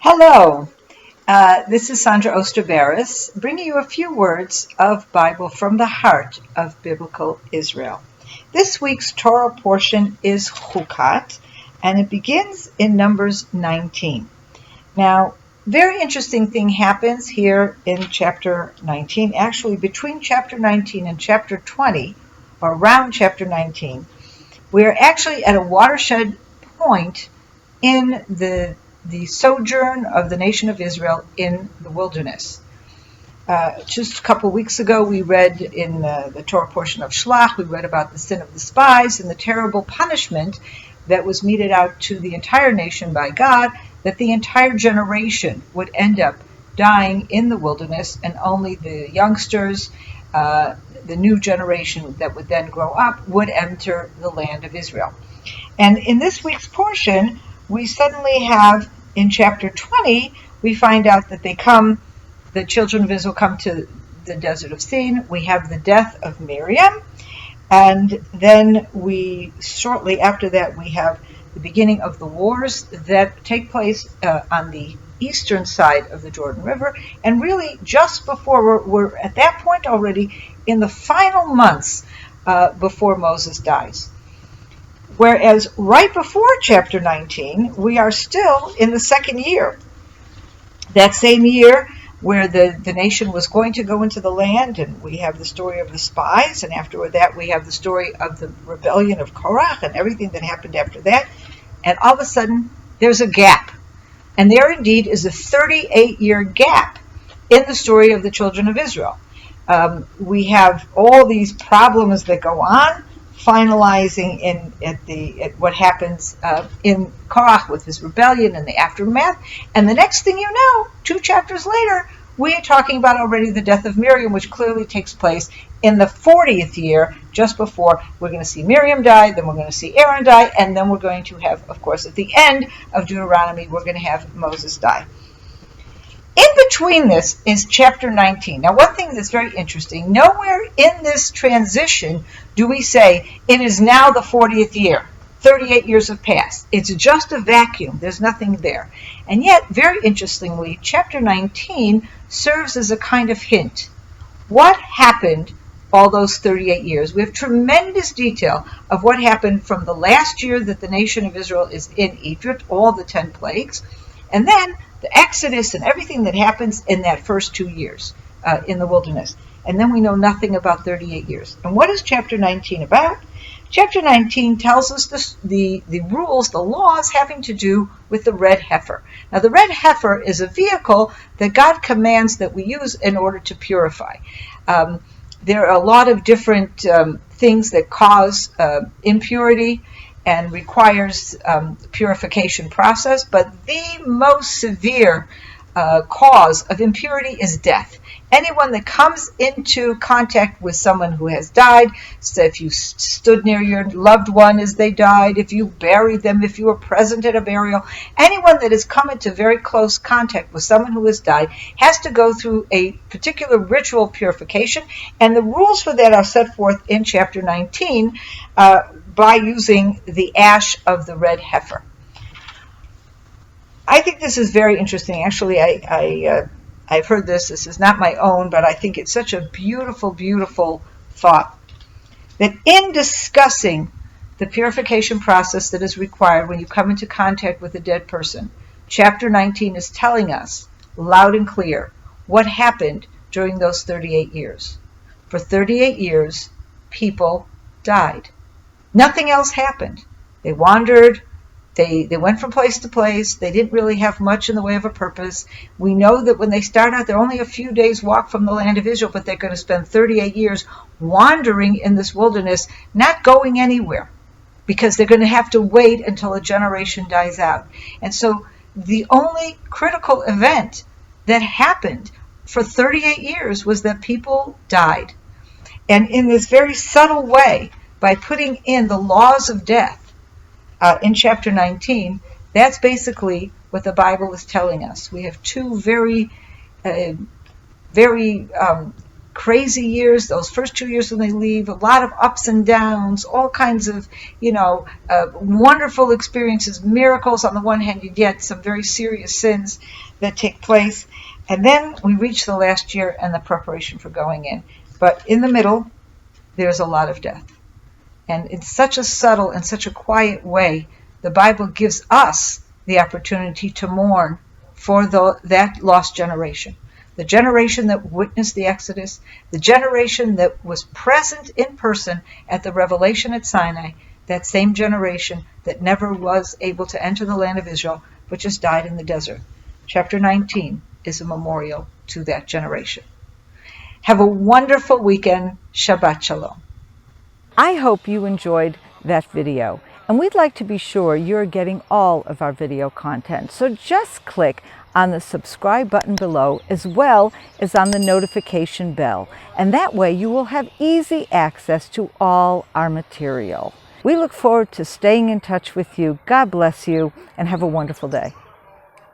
Hello, this is Sondra Oster Baras, bringing you a few words of Bible from the heart of Biblical Israel. This week's Torah portion is Hukat, and it begins in Numbers 19. Now, very interesting thing happens here in chapter 19. Actually, between chapter 19 and chapter 20, or around chapter 19, we're actually at a watershed point in the sojourn of the nation of Israel in the wilderness. Just a couple weeks ago, we read in the Torah portion of Shlach, we read about the sin of the spies and the terrible punishment that was meted out to the entire nation by God, that the entire generation would end up dying in the wilderness, and only the youngsters, the new generation that would then grow up, would enter the land of Israel. And in this week's portion, we suddenly have, in chapter 20, we find out that the children of Israel come to the desert of Sin. We have the death of Miriam, and then shortly after that, we have the beginning of the wars that take place on the eastern side of the Jordan River, and really just before, we're at that point already in the final months before Moses dies. Whereas right before chapter 19, we are still in the second year. That same year where the nation was going to go into the land, and we have the story of the spies, and after that we have the story of the rebellion of Korach and everything that happened after that. And all of a sudden, there's a gap. And there indeed is a 38-year gap in the story of the children of Israel. We have all these problems that go on, finalizing at what happens in Korach with his rebellion and the aftermath. And the next thing you know, 2 chapters later, we are talking about already the death of Miriam, which clearly takes place in the 40th year, just before we're going to see Miriam die, then we're going to see Aaron die, and then we're going to have, of course, at the end of Deuteronomy, we're going to have Moses die. In between this is chapter 19. Now, one thing that's very interesting, nowhere in this transition do we say it is now the 40th year. 38 years have passed. It's just a vacuum. There's nothing there. And yet, very interestingly, chapter 19 serves as a kind of hint. What happened all those 38 years? We have tremendous detail of what happened from the last year that the nation of Israel is in Egypt, all the 10 plagues, and then the Exodus and everything that happens in that first 2 years in the wilderness. And then we know nothing about 38 years. And what is chapter 19 about? Chapter 19 tells us the rules, the laws having to do with the red heifer. Now, the red heifer is a vehicle that God commands that we use in order to purify. There are a lot of different things that cause impurity and requires purification process, but the most severe cause of impurity is death. Anyone that comes into contact with someone who has died, so if you stood near your loved one as they died, if you buried them, if you were present at a burial, anyone that has come into very close contact with someone who has died has to go through a particular ritual purification, and the rules for that are set forth in chapter 19 by using the ash of the red heifer. I think this is very interesting. Actually, I've heard this. This is not my own, but I think it's such a beautiful, beautiful thought that in discussing the purification process that is required when you come into contact with a dead person, chapter 19 is telling us loud and clear what happened during those 38 years. For 38 years, people died. Nothing else happened. They wandered. They went from place to place. They didn't really have much in the way of a purpose. We know that when they start out, they're only a few days' walk from the land of Israel, but they're going to spend 38 years wandering in this wilderness, not going anywhere, because they're going to have to wait until a generation dies out. And so the only critical event that happened for 38 years was that people died. And in this very subtle way, by putting in the laws of death, in chapter 19, that's basically what the Bible is telling us. We have two very crazy years, those first 2 years when they leave, a lot of ups and downs, all kinds of, wonderful experiences, miracles on the one hand, yet some very serious sins that take place. And then we reach the last year and the preparation for going in. But in the middle, there's a lot of death. And in such a subtle and such a quiet way, the Bible gives us the opportunity to mourn for that lost generation. The generation that witnessed the Exodus, the generation that was present in person at the revelation at Sinai, that same generation that never was able to enter the land of Israel, but just died in the desert. Chapter 19 is a memorial to that generation. Have a wonderful weekend. Shabbat Shalom. I hope you enjoyed that video, and we'd like to be sure you're getting all of our video content. So just click on the subscribe button below as well as on the notification bell, and that way you will have easy access to all our material. We look forward to staying in touch with you. God bless you, and have a wonderful day.